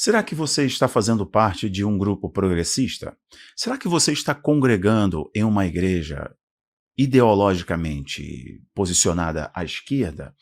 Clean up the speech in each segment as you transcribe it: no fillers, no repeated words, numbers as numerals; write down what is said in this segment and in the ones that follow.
Será que você está fazendo parte de um grupo progressista? Será que você está congregando em uma igreja ideologicamente posicionada à esquerda?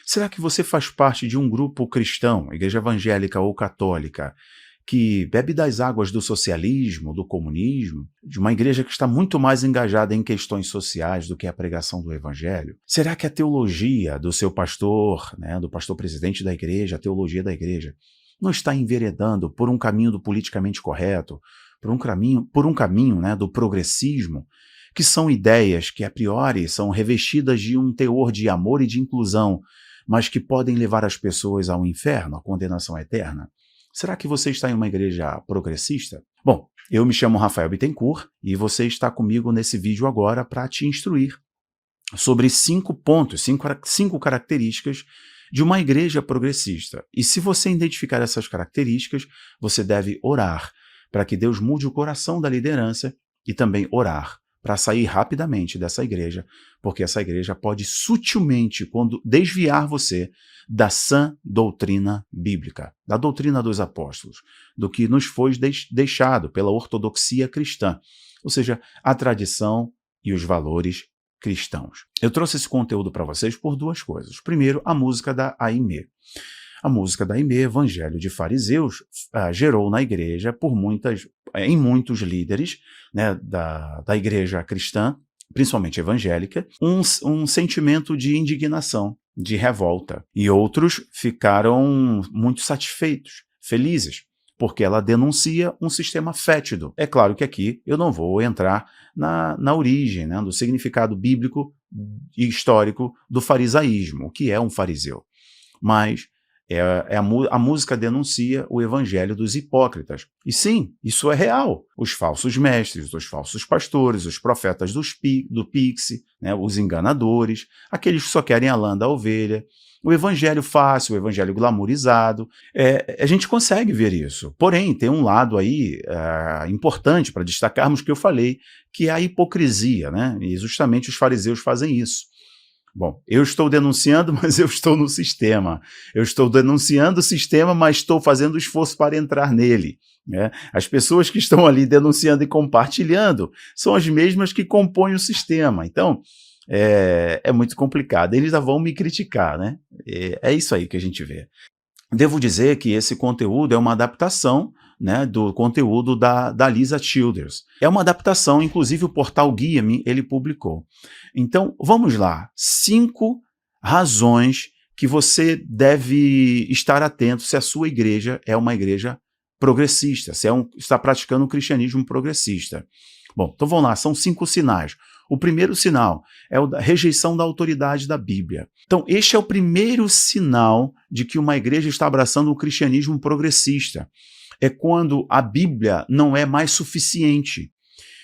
Será que você faz parte de um grupo cristão, igreja evangélica ou católica, que bebe das águas do socialismo, do comunismo, de uma igreja que está muito mais engajada em questões sociais do que a pregação do evangelho? Será que a teologia do seu pastor, né, do pastor presidente da igreja, a teologia da igreja, não está enveredando por um caminho do politicamente correto, por um caminho, né, do progressismo, que são ideias que a priori são revestidas de um teor de amor e de inclusão, mas que podem levar as pessoas ao inferno, à condenação eterna? Será que você está em uma igreja progressista? Bom, eu me chamo Rafael Bittencourt e você está comigo nesse vídeo agora para te instruir sobre 5 pontos, 5 características de uma igreja progressista. E se você identificar essas características, você deve orar para que Deus mude o coração da liderança e também orar para sair rapidamente dessa igreja, porque essa igreja pode sutilmente desviar você da sã doutrina bíblica, da doutrina dos apóstolos, do que nos foi deixado pela ortodoxia cristã, ou seja, a tradição e os valores cristãos. Eu trouxe esse conteúdo para vocês por 2 coisas. Primeiro, a música da Aimee. A música da Aimee, Evangelho de Fariseus, gerou na igreja, em muitos líderes, né, da igreja cristã, principalmente evangélica, um sentimento de indignação, de revolta. E outros ficaram muito satisfeitos, felizes, porque ela denuncia um sistema fétido. É claro que aqui eu não vou entrar na origem, né, do significado bíblico e histórico do farisaísmo, o que é um fariseu. Mas a música denuncia o evangelho dos hipócritas. E sim, isso é real. Os falsos mestres, os falsos pastores, os profetas do Pix, né, os enganadores, aqueles que só querem a lã da ovelha, o evangelho fácil, o evangelho glamourizado. A gente consegue ver isso. Porém, tem um lado aí importante para destacarmos que eu falei, que é a hipocrisia, né? E justamente os fariseus fazem isso. Bom, eu estou denunciando, mas eu estou no sistema. Eu estou denunciando o sistema, mas estou fazendo esforço para entrar nele, né? As pessoas que estão ali denunciando e compartilhando são as mesmas que compõem o sistema. Então, é muito complicado. Eles já vão me criticar, né? É isso aí que a gente vê. Devo dizer que esse conteúdo é uma adaptação, né, do conteúdo da Lisa Childers. É uma adaptação, inclusive o portal Guia-me, ele publicou. Então, vamos lá. 5 razões que você deve estar atento se a sua igreja é uma igreja progressista, se está praticando um cristianismo progressista. Bom, então vamos lá, são 5 sinais. O primeiro sinal é a rejeição da autoridade da Bíblia. Então, este é o primeiro sinal de que uma igreja está abraçando o cristianismo progressista. É quando a Bíblia não é mais suficiente,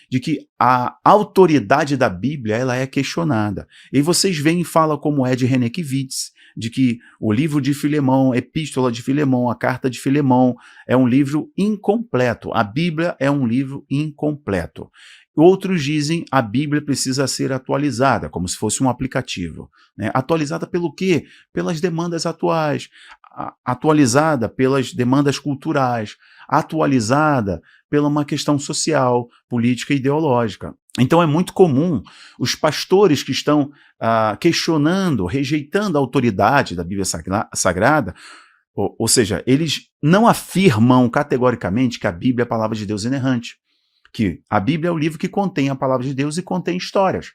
de que a autoridade da Bíblia ela é questionada. E vocês veem e falam como é de René Kivitz, de que o livro de Filemão, Epístola de Filemão, a Carta de Filemão, é um livro incompleto. A Bíblia é um livro incompleto. Outros dizem a Bíblia precisa ser atualizada, como se fosse um aplicativo, né? Atualizada pelo quê? Pelas demandas atuais, atualizada pelas demandas culturais, atualizada pela uma questão social, política e ideológica. Então é muito comum os pastores que estão questionando, rejeitando a autoridade da Bíblia Sagrada, ou seja, eles não afirmam categoricamente que a Bíblia é a palavra de Deus inerrante, que a Bíblia é o livro que contém a palavra de Deus e contém histórias.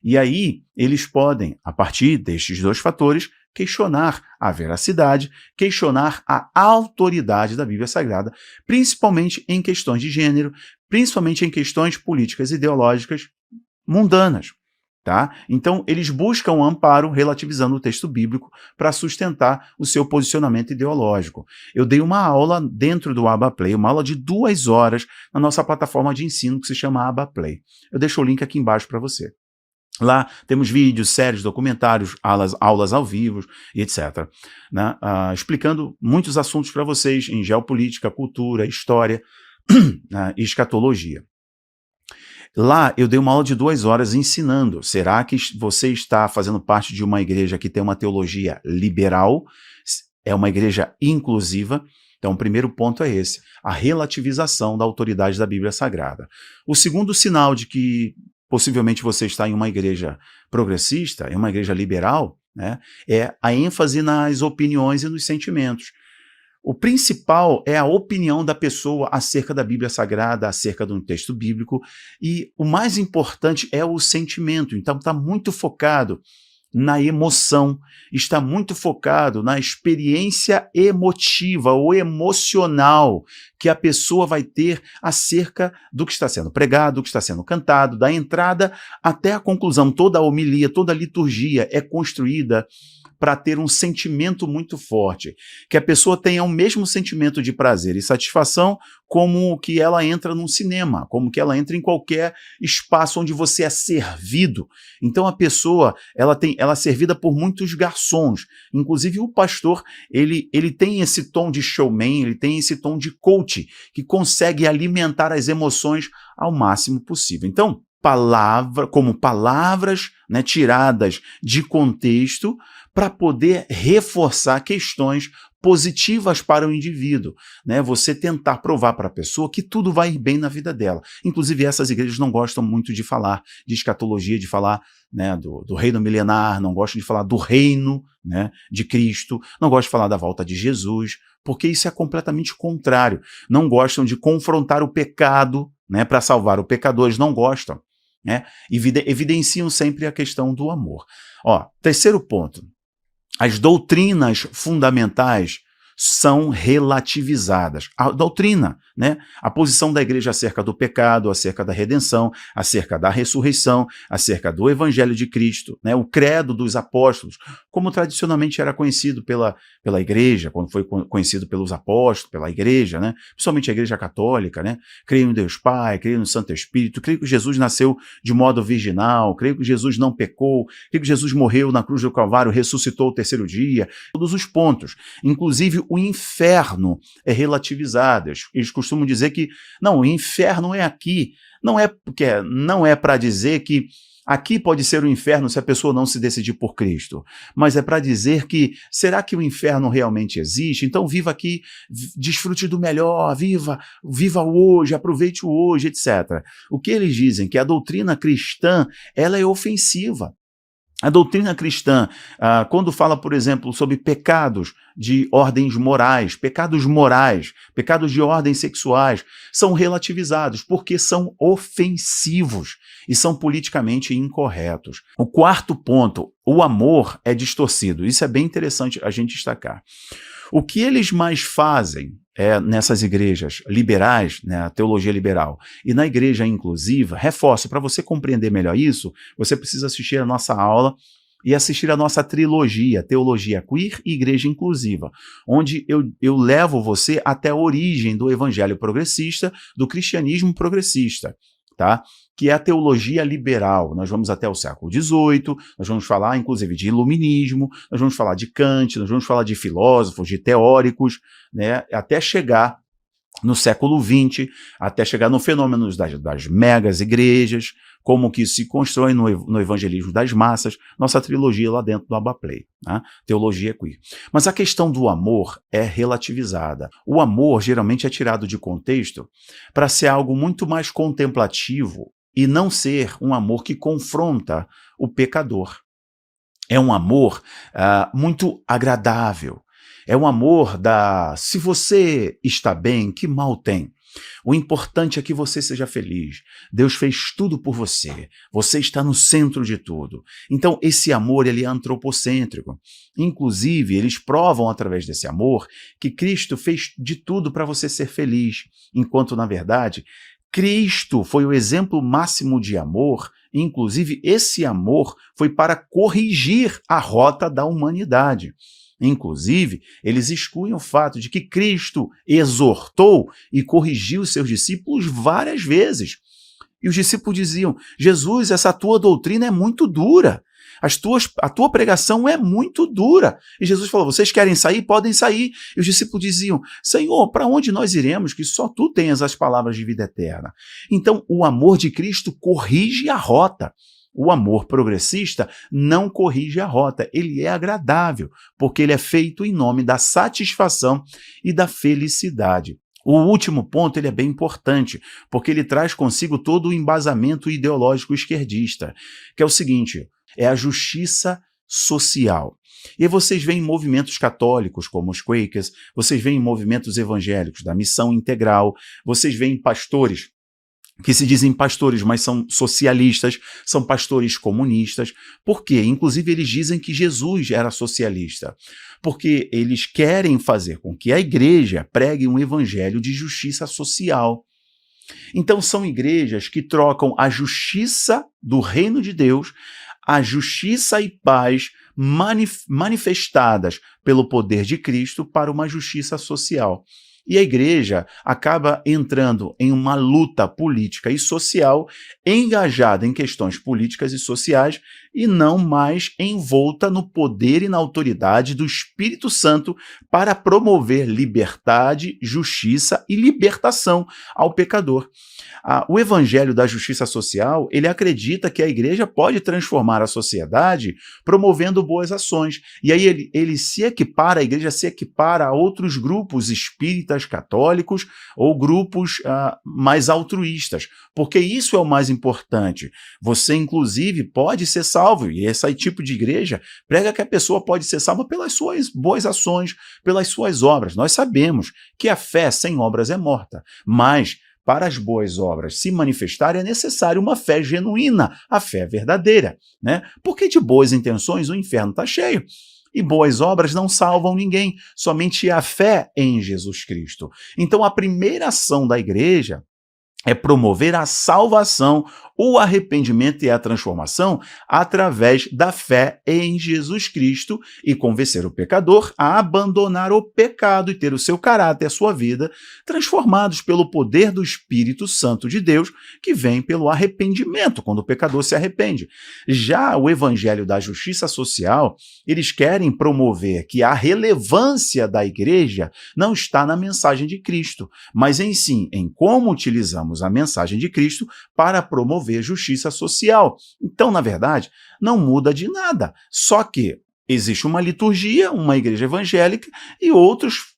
E aí eles podem, a partir destes 2 fatores, questionar a veracidade, questionar a autoridade da Bíblia Sagrada, principalmente em questões de gênero, principalmente em questões políticas e ideológicas mundanas. Tá? Então, eles buscam um amparo relativizando o texto bíblico para sustentar o seu posicionamento ideológico. Eu dei uma aula dentro do AbaPlay, uma aula de 2 horas na nossa plataforma de ensino que se chama AbaPlay. Eu deixo o link aqui embaixo para você. Lá temos vídeos, séries, documentários, aulas ao vivo e etc. Né? Explicando muitos assuntos para vocês em geopolítica, cultura, história e escatologia. Lá eu dei uma aula de 2 horas ensinando. Será que você está fazendo parte de uma igreja que tem uma teologia liberal? É uma igreja inclusiva? Então, o primeiro ponto é esse, a relativização da autoridade da Bíblia Sagrada. O segundo sinal de que possivelmente você está em uma igreja progressista, em uma igreja liberal, né, é a ênfase nas opiniões e nos sentimentos. O principal é a opinião da pessoa acerca da Bíblia Sagrada, acerca de um texto bíblico, e o mais importante é o sentimento. Então, está muito focado na emoção, está muito focado na experiência emotiva ou emocional que a pessoa vai ter acerca do que está sendo pregado, do que está sendo cantado, da entrada até a conclusão. Toda a homilia, toda a liturgia é construída para ter um sentimento muito forte, que a pessoa tenha o mesmo sentimento de prazer e satisfação como que ela entra num cinema, como que ela entra em qualquer espaço onde você é servido. Então a pessoa, ela é servida por muitos garçons, inclusive o pastor, ele tem esse tom de showman, ele tem esse tom de coach, que consegue alimentar as emoções ao máximo possível. Então, palavras, né, tiradas de contexto para poder reforçar questões positivas para o indivíduo, né? Você tentar provar para a pessoa que tudo vai ir bem na vida dela. Inclusive, essas igrejas não gostam muito de falar de escatologia, de falar, né, do reino milenar, não gostam de falar do reino, né, de Cristo, não gostam de falar da volta de Jesus, porque isso é completamente contrário. Não gostam de confrontar o pecado, né, para salvar o pecador, eles não gostam, né? Evidenciam sempre a questão do amor. Terceiro ponto. As doutrinas fundamentais são relativizadas. A doutrina, né? A posição da igreja acerca do pecado, acerca da redenção, acerca da ressurreição, acerca do evangelho de Cristo, né? O credo dos apóstolos, como tradicionalmente era conhecido pela igreja, quando foi conhecido pelos apóstolos, pela igreja, né? Principalmente a igreja católica, né? Creio em Deus Pai, creio no Santo Espírito, creio que Jesus nasceu de modo virginal, creio que Jesus não pecou, creio que Jesus morreu na cruz do Calvário, ressuscitou o terceiro dia, todos os pontos. Inclusive, o inferno é relativizado. Eles costumam dizer que, não, o inferno é aqui. Não é para dizer que aqui pode ser o inferno se a pessoa não se decidir por Cristo, mas é para dizer que, será que o inferno realmente existe? Então viva aqui, desfrute do melhor, viva o hoje, aproveite o hoje, etc. O que eles dizem? Que a doutrina cristã, ela é ofensiva. A doutrina cristã, quando fala, por exemplo, sobre pecados de ordens morais, pecados de ordens sexuais, são relativizados porque são ofensivos e são politicamente incorretos. O quarto ponto, o amor é distorcido. Isso é bem interessante a gente destacar. O que eles mais fazem nessas igrejas liberais, né, a teologia liberal, e na igreja inclusiva, reforço, para você compreender melhor isso, você precisa assistir a nossa aula e assistir a nossa trilogia, Teologia Queer e Igreja Inclusiva, onde eu levo você até a origem do evangelho progressista, do cristianismo progressista, tá? Que é a teologia liberal. Nós vamos até o século XVIII, nós vamos falar, inclusive, de iluminismo, nós vamos falar de Kant, nós vamos falar de filósofos, de teóricos, né, até chegar no século XX, até chegar no fenômeno das megas igrejas, como que se constrói no evangelismo das massas, nossa trilogia lá dentro do Abaplay, né? Teologia Queer. Mas a questão do amor é relativizada. O amor geralmente é tirado de contexto para ser algo muito mais contemplativo e não ser um amor que confronta o pecador. É um amor muito agradável. É um amor se você está bem, que mal tem? O importante é que você seja feliz. Deus fez tudo por você. Você está no centro de tudo. Então, esse amor, ele é antropocêntrico. Inclusive, eles provam através desse amor que Cristo fez de tudo para você ser feliz, enquanto, na verdade, Cristo foi o exemplo máximo de amor. Inclusive, esse amor foi para corrigir a rota da humanidade. Inclusive, eles excluem o fato de que Cristo exortou e corrigiu os seus discípulos várias vezes. E os discípulos diziam: Jesus, essa tua doutrina é muito dura. A tua pregação é muito dura. E Jesus falou: vocês querem sair? Podem sair. E os discípulos diziam: Senhor, para onde nós iremos? Que só tu tens as palavras de vida eterna. Então, o amor de Cristo corrige a rota. O amor progressista não corrige a rota, ele é agradável, porque ele é feito em nome da satisfação e da felicidade. O último ponto ele é bem importante, porque ele traz consigo todo o embasamento ideológico esquerdista, que é o seguinte, é a justiça social. E aí vocês veem movimentos católicos, como os Quakers, vocês veem movimentos evangélicos da missão integral, vocês veem pastores que se dizem pastores, mas são socialistas, são pastores comunistas. Por quê? Inclusive, eles dizem que Jesus era socialista, porque eles querem fazer com que a igreja pregue um evangelho de justiça social. Então, são igrejas que trocam a justiça do reino de Deus, a justiça e paz manifestadas pelo poder de Cristo para uma justiça social. E a igreja acaba entrando em uma luta política e social, engajada em questões políticas e sociais, e não mais envolta no poder e na autoridade do Espírito Santo para promover liberdade, justiça e libertação ao pecador. O evangelho da justiça social, ele acredita que a igreja pode transformar a sociedade promovendo boas ações. E aí ele se equipara, a igreja se equipara a outros grupos espíritas católicos ou grupos mais altruístas, porque isso é o mais importante. Você, inclusive, pode ser salvo, e esse tipo de igreja prega que a pessoa pode ser salva pelas suas boas ações, pelas suas obras. Nós sabemos que a fé sem obras é morta, mas para as boas obras se manifestarem, é necessário uma fé genuína, a fé verdadeira, né? Porque de boas intenções o inferno está cheio. E boas obras não salvam ninguém, somente a fé em Jesus Cristo. Então, a primeira ação da igreja é promover a salvação, o arrependimento e a transformação através da fé em Jesus Cristo e convencer o pecador a abandonar o pecado e ter o seu caráter, a sua vida, transformados pelo poder do Espírito Santo de Deus, que vem pelo arrependimento, quando o pecador se arrepende. Já o Evangelho da Justiça Social, eles querem promover que a relevância da igreja não está na mensagem de Cristo, mas em como utilizamos a mensagem de Cristo para promover justiça social. Então, na verdade, não muda de nada. Só que existe uma liturgia, uma igreja evangélica e outros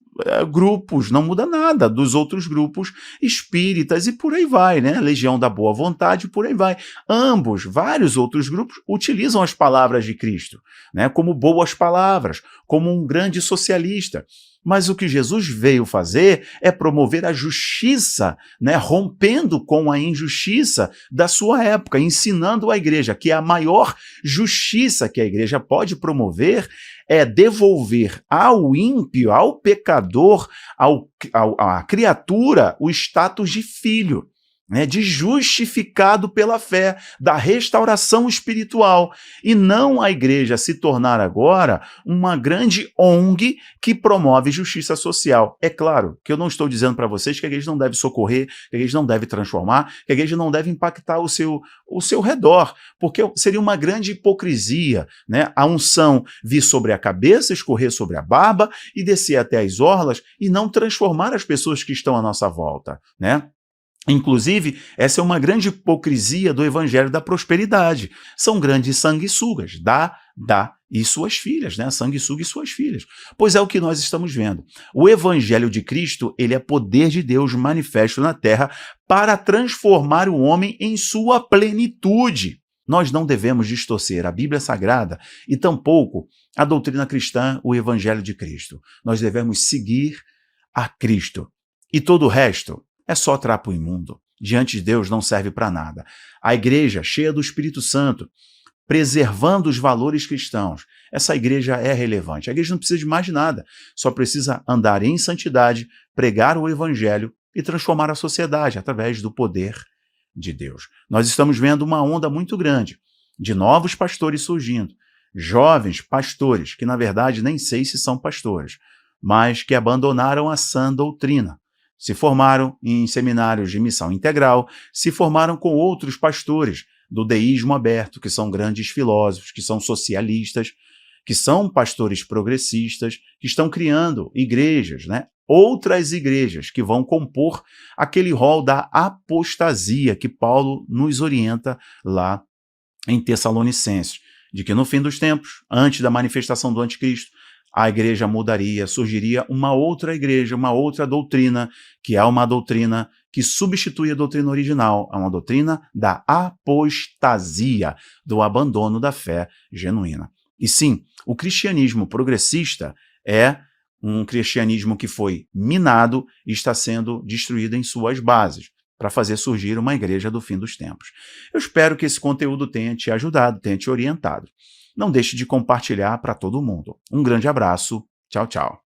grupos, não muda nada dos outros grupos espíritas e por aí vai, né? Legião da Boa Vontade, por aí vai. Ambos, vários outros grupos, utilizam as palavras de Cristo, né? Como boas palavras, como um grande socialista. Mas o que Jesus veio fazer é promover a justiça, né, rompendo com a injustiça da sua época, ensinando à igreja que a maior justiça que a igreja pode promover é devolver ao ímpio, ao pecador, à criatura, o status de filho, né, de justificado pela fé, da restauração espiritual, e não a igreja se tornar agora uma grande ONG que promove justiça social. É claro que eu não estou dizendo para vocês que a igreja não deve socorrer, que a igreja não deve transformar, que a igreja não deve impactar o seu redor, porque seria uma grande hipocrisia, né? A unção vir sobre a cabeça, escorrer sobre a barba e descer até as orlas e não transformar as pessoas que estão à nossa volta, né? Inclusive, essa é uma grande hipocrisia do evangelho da prosperidade. São grandes sanguessugas, dá e suas filhas, né? Sanguessuga e suas filhas. Pois é o que nós estamos vendo. O evangelho de Cristo, ele é poder de Deus manifesto na terra para transformar o homem em sua plenitude. Nós não devemos distorcer a Bíblia Sagrada e tampouco a doutrina cristã, o evangelho de Cristo. Nós devemos seguir a Cristo. E todo o resto é só trapo imundo. Diante de Deus não serve para nada. A igreja, cheia do Espírito Santo, preservando os valores cristãos, essa igreja é relevante. A igreja não precisa de mais nada, só precisa andar em santidade, pregar o evangelho e transformar a sociedade através do poder de Deus. Nós estamos vendo uma onda muito grande de novos pastores surgindo, jovens pastores, que na verdade nem sei se são pastores, mas que abandonaram a sã doutrina. Se formaram em seminários de missão integral, se formaram com outros pastores do deísmo aberto, que são grandes filósofos, que são socialistas, que são pastores progressistas, que estão criando igrejas, né? Outras igrejas que vão compor aquele rol da apostasia que Paulo nos orienta lá em Tessalonicenses, de que no fim dos tempos, antes da manifestação do anticristo, a igreja mudaria, surgiria uma outra igreja, uma outra doutrina, que é uma doutrina que substitui a doutrina original, é uma doutrina da apostasia, do abandono da fé genuína. E sim, o cristianismo progressista é um cristianismo que foi minado e está sendo destruído em suas bases, para fazer surgir uma igreja do fim dos tempos. Eu espero que esse conteúdo tenha te ajudado, tenha te orientado. Não deixe de compartilhar para todo mundo. Um grande abraço. Tchau, tchau.